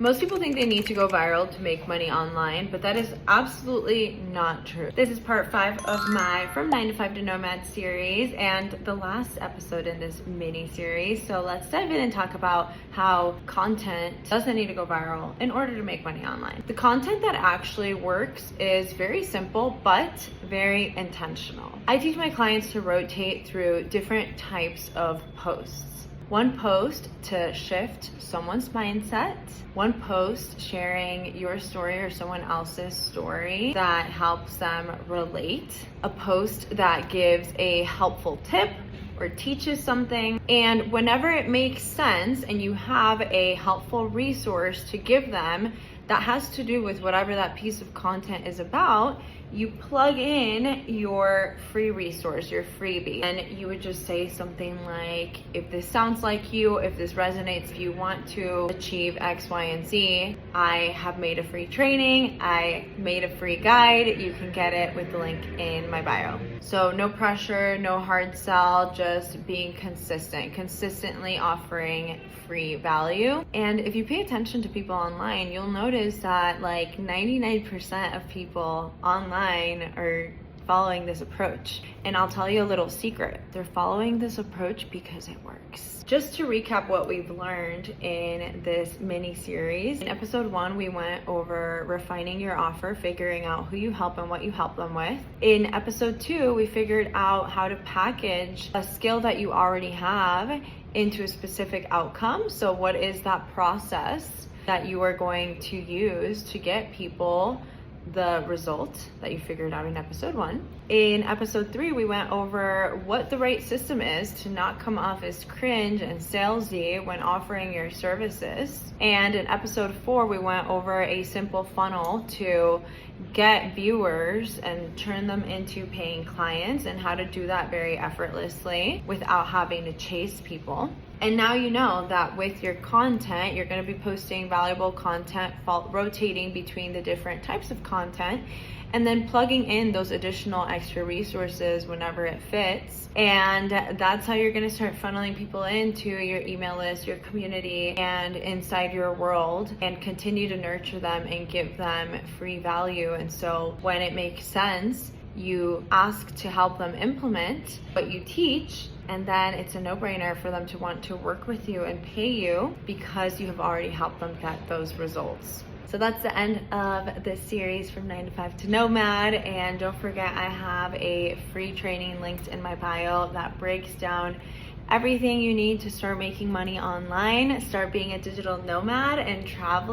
Most people think they need to go viral to make money online, but that is absolutely not true. This is part 5 of my From 9 to 5 to Nomad series and the last episode in this mini series. So let's dive in and talk about how content doesn't need to go viral in order to make money online. The content that actually works is very simple, but very intentional. I teach my clients to rotate through different types of posts. One post to shift someone's mindset, one post sharing your story or someone else's story that helps them relate, a post that gives a helpful tip or teaches something, and whenever it makes sense and you have a helpful resource to give them that has to do with whatever that piece of content is about, you plug in your free resource, your freebie, and you would just say something like, if this sounds like you, if this resonates, if you want to achieve X, Y, and Z, I have made a free training, I made a free guide, you can get it with the link in my bio. So no pressure, no hard sell, just being consistently offering free value. And if you pay attention to people online, you'll notice that like 99% of people online are following this approach. And I'll tell you a little secret. They're following this approach because it works. Just to recap what we've learned in this mini series, in episode 1, we went over refining your offer, figuring out who you help and what you help them with. In episode 2, we figured out how to package a skill that you already have into a specific outcome. So what is that process that you are going to use to get people the result that you figured out in episode 1. In episode 3, we went over what the right system is to not come off as cringe and salesy when offering your services. And in episode 4, we went over a simple funnel to get viewers and turn them into paying clients and how to do that very effortlessly without having to chase people. And now you know that with your content, you're going to be posting valuable content, rotating between the different types of content, and then plugging in those additional extra resources whenever it fits. And that's how you're going to start funneling people into your email list, your community, and inside your world, and continue to nurture them and give them free value. And so when it makes sense, you ask to help them implement what you teach, and then it's a no-brainer for them to want to work with you and pay you because you have already helped them get those results. So that's the end of this series From 9 to 5 to Nomad. And don't forget, I have a free training linked in my bio that breaks down everything you need to start making money online, start being a digital nomad and traveling.